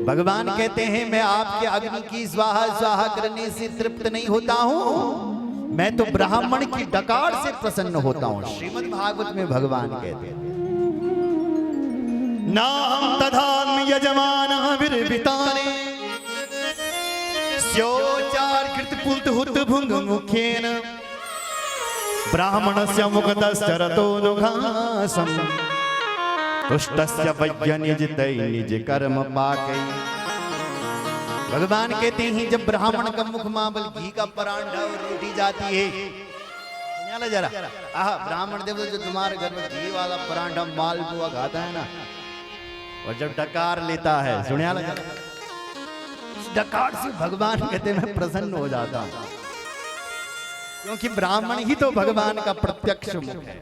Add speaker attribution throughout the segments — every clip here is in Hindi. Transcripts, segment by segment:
Speaker 1: भगवान कहते हैं मैं आपके अग्नि की स्वाहा स्वाहा करने से तृप्त नहीं होता हूं, मैं तो ब्राह्मण की डकार से प्रसन्न होता हूं। श्रीमद् भागवत में भगवान कहते हैं ना हम तथान्म यजमान विरविताने स्योचार कृत पुल्त हुत भुंग मुखेन ब्राह्मणस्य मुखतश्चरतो नुघासम तुष्टस्य वज्ञ निज तै निज कर्म पाकै। भगवान कहते हैं जब ब्राह्मण का मुख मावल घी का परांठा और रोटी जाती है जरा, ब्राह्मण देव जो तुम्हारे घर में घी वाला परांठा मालपुआ खाता है ना, और जब डकार लेता है सुनिया जरा, डकार से भगवान कहते मैं प्रसन्न हो जाता हूं, क्योंकि ब्राह्मण ही तो भगवान का प्रत्यक्ष मुख है।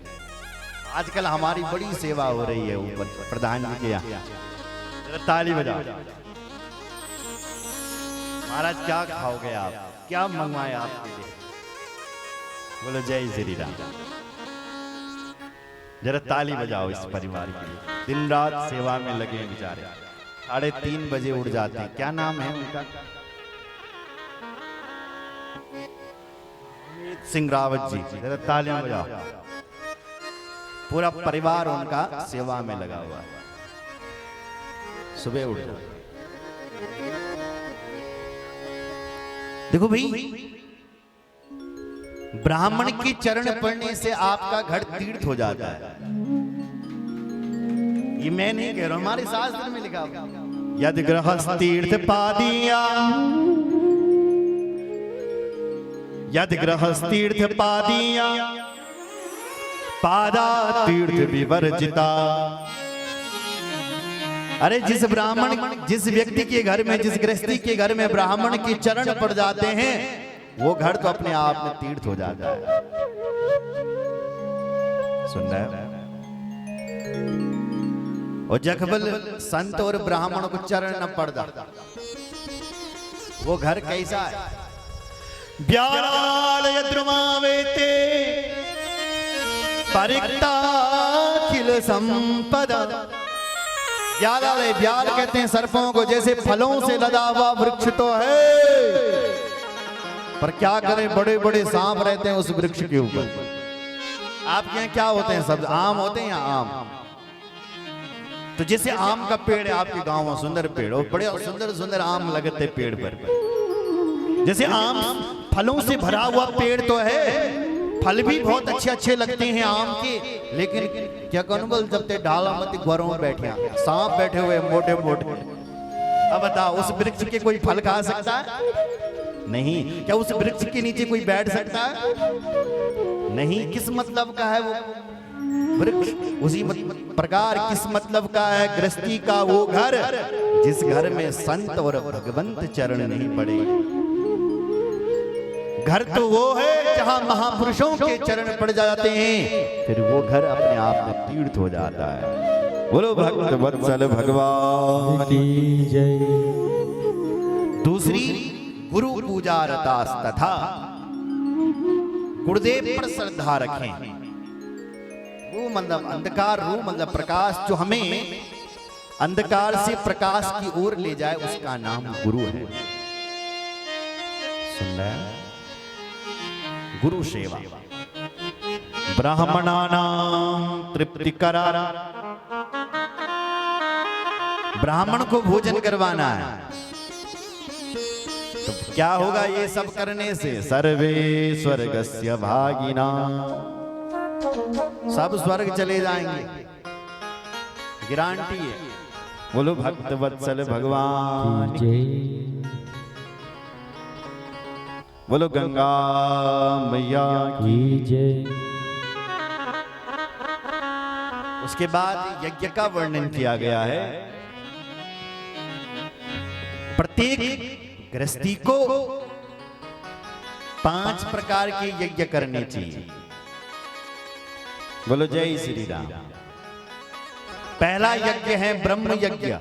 Speaker 1: आजकल हमारी बड़ी सेवा हो रही है ऊपर प्रधान जी के यहाँ, ताली बजाओ। महाराज क्या खाओगे आप, क्या मंगवाए आपके लिए? बोलो जय श्री राम। जरा ताली बजाओ इस परिवार के लिए, दिन रात सेवा में लगे हैं बेचारे, 3:30 बजे उठ जाते हैं। क्या नाम है उनका? सिंह रावत जी। जरा तालियां बजाओ। पूरा परिवार उनका सेवा में लगा हुआ है। सुबह उठ देखो भाई, ब्राह्मण के चरण पड़ने से आपका घर तीर्थ हो जाता है। ये मैं नहीं कह रहा, हमारे शास्त्र में लिखा हुआ, यदि गृहस्थ तीर्थ पादिया, यदि गृहस्थ तीर्थ पादिया पादा तीर्थ विवर्जिता। अरे जिस ब्राह्मण, जिस व्यक्ति के घर में, जिस गृहस्थी के घर में ब्राह्मण के चरण पड़ जाते हैं, वो घर तो अपने आप में तीर्थ हो जाता है। सुन रहे हैं? और जखबल संत और ब्राह्मण को चरण न पड़ जाता, वो घर कैसा है? ब्यालालय द्रुमावेते परिक्ता किल संपदा। ब्यालालय, ब्याल कहते हैं सर्पों को, जैसे फलों से लदा हुआ वृक्ष तो है, पर क्या करें बड़े बड़े सांप रहते हैं उस वृक्ष के ऊपर। आपके यहाँ क्या होते हैं? सब आम होते हैं या आम? तो जैसे आम का पेड़ है आपके गांव में, सुंदर पेड़, और बड़े सुंदर सुंदर आम लगते पेड़ पर, जैसे आम फलों से भरा हुआ पेड़ तो है, फल भी बहुत अच्छे अच्छे लगते हैं आम के, लेकिन क्या कौन जब ते डाला मत घरों में बैठे सांप बैठे हुए मोटे मोटे। अब बताओ उस वृक्ष के कोई फल खा सकता है? नहीं। क्या उस वृक्ष के नीचे कोई बैठ सकता है? नहीं। किस मतलब का है वो वृक्ष? उसी प्रकार किस मतलब का है गृहस्थी का वो घर, जिस घर में संत और भगवंत चरण नहीं पड़े। घर तो वो है जहां महापुरुषों के चरण पड़ जाते हैं, फिर वो घर अपने आप में तीर्थ हो जाता है। बोलो भक्त वत्सल भगवान की जय। दूसरी, गुरु पूजा रतास तथा गुरुदेव पर श्रद्धा रखें। वो मतलब अंधकार, रू मतलब प्रकाश, जो हमें अंधकार से प्रकाश की ओर ले जाए, उसका नाम गुरु है। सुन रहे हैं? गुरु सेवा ब्राह्मणानां तृप्ति करारा। ब्राह्मण को भोजन करवाना है, तो क्या होगा ये सब करने से? सर्वे स्वर्गस्य भागिना, सब स्वर्ग चले जाएंगे, गारंटी है। बोलो भक्त वत्सल भगवान की। बोलो गंगा मैया की जय। उसके बाद यज्ञ का वर्णन किया गया है। प्रत्येक गृहस्थी को 5 प्रकार के यज्ञ करने चाहिए। बोलो जय श्री राम। पहला यज्ञ है ब्रह्म यज्ञ,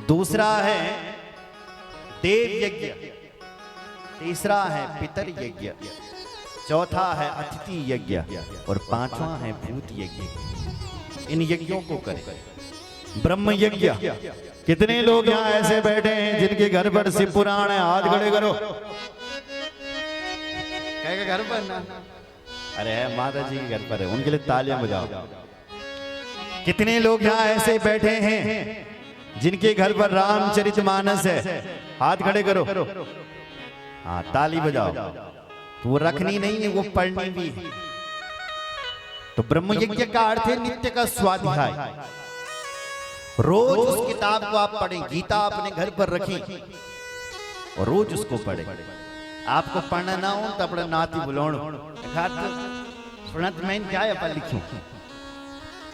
Speaker 1: दूसरा है देव यज्ञ, तीसरा है पितर यज्ञ, चौथा है अतिथि यज्ञ और 5वां है भूत यज्ञ। इन यज्ञों को करें। ब्रह्म यज्ञ। कितने लोग यहाँ ऐसे बैठे हैं जिनके घर पर शिव पुराण है? हाथ खड़े करो। क्या घर पर ना? अरे है माता जी के घर पर है, उनके लिए तालियां बजाओ। कितने लोग यहाँ ऐसे बैठे हैं जिनके घर पर रामचरितमानस है? हाथ खड़े करो। हाँ, ताली बजाओ। तो वो रखनी नहीं है, वो पढ़नी भी है। तो ब्रह्म यज्ञ का अर्थ है नित्य का स्वाध्याय। रोज उस किताब को आप पढ़ें। गीता अपने घर पर रखें और रोज उसको पढ़ें। आपको पढ़ना ना हो तो अपने नाती बुलाओ, सुनत में क्या है अपन लिखूं,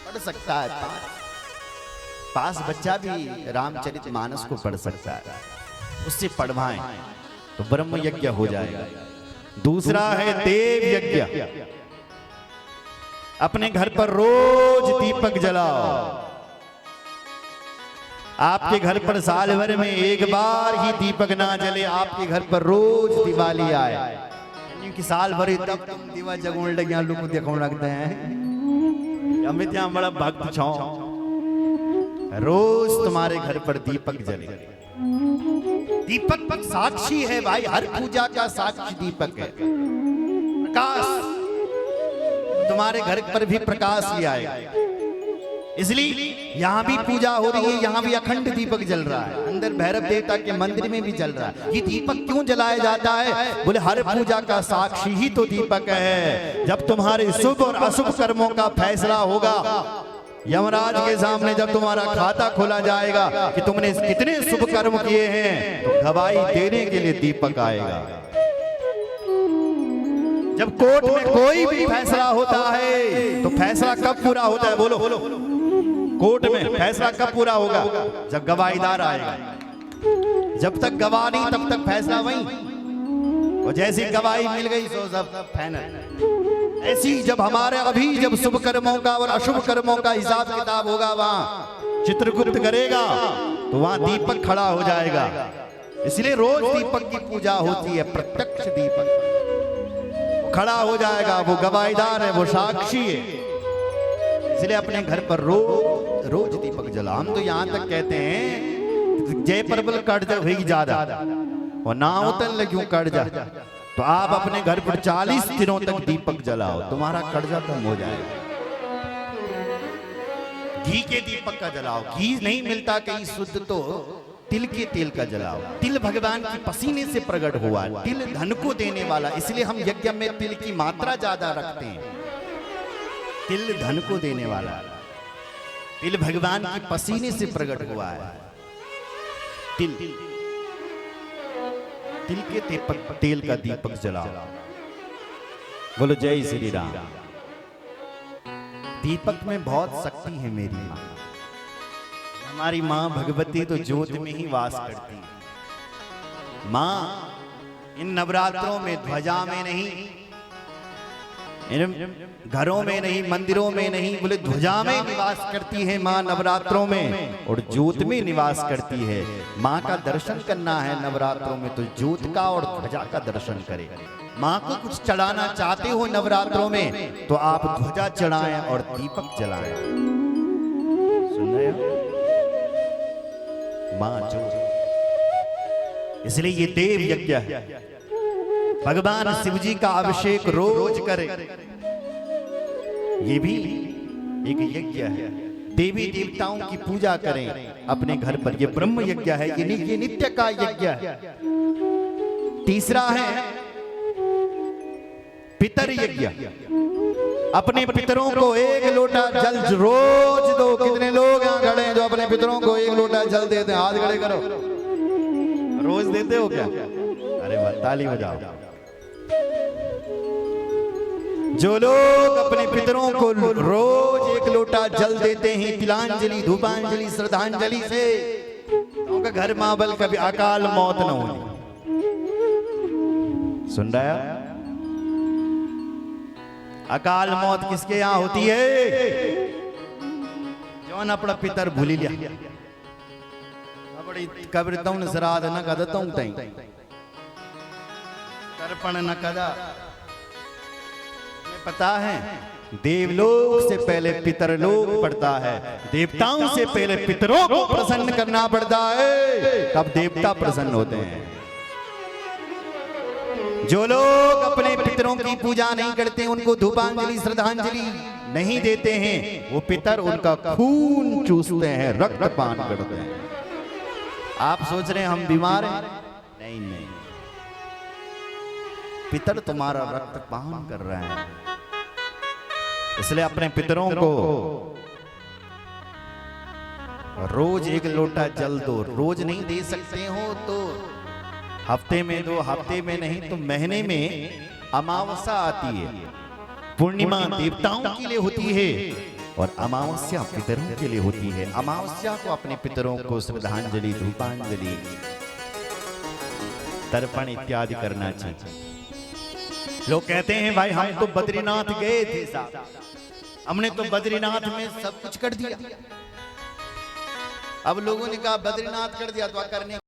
Speaker 1: पढ़ सकता है। पास बच्चा भी रामचरितमानस को पढ़ सकता है, उससे पढ़वाएं तो ब्रह्म यज्ञ हो जाएगा। दूसरा है देव यज्ञ। अपने घर पर रोज दीपक जलाओ। आपके घर पर साल भर में एक बार ही दीपक ना जले, आपके घर पर रोज दिवाली आए, क्योंकि साल भर तब तुम दीवा जगोण लगे लोग देखो लगते हैं। अमित यहाँ बड़ा भक्त छो, रोज तुम्हारे घर पर दीपक जले। दीपक साक्षी है भाई, हर पूजा का साक्षी दीपक है। प्रकाश, तुम्हारे घर पर भी प्रकाश ले आएगा। इसलिए यहाँ भी पूजा हो रही है, यहाँ भी अखंड दीपक जल रहा है। अंदर भैरव देवता के मंदिर में भी जल रहा है। ये दीपक क्यों जलाया जाता है? बोले हर पूजा का साक्षी ही तो दीपक है। जब तुम्हारे शुभ और अशुभ कर्मों का फैसला होगा, यमराज के सामने जब तुम्हारा खाता खोला जाएगा कि तुमने कितने शुभ कर्म किए हैं, तो गवाही देने के लिए दीपक आएगा। जब कोर्ट में कोई भी फैसला होता है तो फैसला कब पूरा होता है? बोलो बोलो। कोर्ट में फैसला कब पूरा होगा? जब गवाहीदार आएगा। जब तक गवाह नहीं तब तक फैसला वहीं। और जैसी गवाही मिल गई सो सब फाइनल। ऐसी जब हमारे अभी जब शुभ कर्मों का और अशुभ कर्मों का हिसाब किताब होगा, वहां चित्रगुप्त करेगा तो वहां दीपक खड़ा हो जाएगा। इसलिए रोज दीपक की पूजा होती है। प्रत्यक्ष दीपक खड़ा हो जाएगा, वो गवाहीदार है, वो साक्षी है। इसलिए अपने घर पर रोज दीपक जला। हम तो यहां तक कहते हैं जय परबल कट जा होगी ज्यादा और ना उतन लग्यूं कट जा, तो आप अपने घर पर 40 दिनों तक दीपक जलाओ, तुम्हारा कर्जा कम हो जाएगा। घी के दीपक का जलाओ। घी नहीं मिलता कहीं शुद्ध तो तिल के तेल का जलाओ। तिल भगवान की पसीने से प्रकट हुआ, तिल धन को देने वाला। इसलिए हम यज्ञ में तिल की मात्रा ज्यादा रखते हैं। तिल धन को देने वाला, तिल भगवान की पसीने से प्रकट हुआ है। तिल के तेल का दीपक जलाओ। बोलो जय श्री राम। दीपक में बहुत शक्ति है मेरी माँ। हमारी माँ भगवती तो ज्योत में ही वास करती है। माँ इन नवरात्रों में ध्वजा में नहीं, इन घरों में नहीं, मंदिरों में नहीं, बोले ध्वजा में निवास करती है माँ नवरात्रों में, और ज्योत में निवास करती है। माँ का दर्शन करना है नवरात्रों में तो ज्योत का और ध्वजा का दर्शन करें। माँ को कुछ चढ़ाना चाहते हो नवरात्रों में तो आप ध्वजा चढ़ाएं और दीपक जलाएं। सुन रहे हो? माँ जो, इसलिए ये देव यज्ञ है। भगवान शिव जी का अभिषेक रोज करें, ये भी एक यज्ञ है। देवी देवताओं की पूजा करें अपने घर पर, ये ब्रह्म यज्ञ है। ये नित्य का यज्ञ है। तीसरा है पितर यज्ञ। अपने पितरों को एक लोटा जल रोज दो। कितने लोग यहाँ खड़े हैं जो अपने पितरों को एक लोटा जल देते हैं? हाथ खड़े करो। रोज देते हो क्या? अरे वाह, ताली बजाओ। जो लोग अपने पितरों को रोज एक लोटा जल देते हैं तिलांजलि, धूपांजलि, श्रद्धांजलि से, उनका घर मावल कभी अकाल मौत न होगी। सुन रहा है? अकाल मौत किसके यहाँ होती है? जौन अपना पितर भूली लिया, कब्र तौन श्राद्ध न कदा तौन तई तर्पण न कदा। पता है देवलोक से पहले पितरलोक पड़ता है, देवताओं से पहले पितरों को प्रसन्न करना पड़ता है, तब देवता प्रसन्न होते हैं। जो लोग अपने पितरों की पूजा नहीं करते, उनको धूपांजलि श्रद्धांजलि नहीं देते हैं, वो पितर उनका खून चूसते हैं, रक्तपान करते हैं। आप सोच रहे हैं हम बीमार हैं? नहीं नहीं, पितर तुम्हारा रक्तपान कर रहे हैं। इसलिए अपने पितरों को रोज एक लोटा जल दो। रोज नहीं दे सकते हो तो हफ्ते में दो, हफ्ते में नहीं तो महीने में अमावस्या आती है। पूर्णिमा देवताओं के लिए होती है और अमावस्या पितरों के लिए होती है। अमावस्या को अपने पितरों को श्रद्धांजलि, धूपांजलि, तर्पण इत्यादि करना चाहिए। लोग कहते हैं भाई हम तो बद्रीनाथ गए थे साहब, हमने तो बद्रीनाथ में सब कुछ कर दिया। अब लोगों ने कहा बद्रीनाथ कर दिया तो करने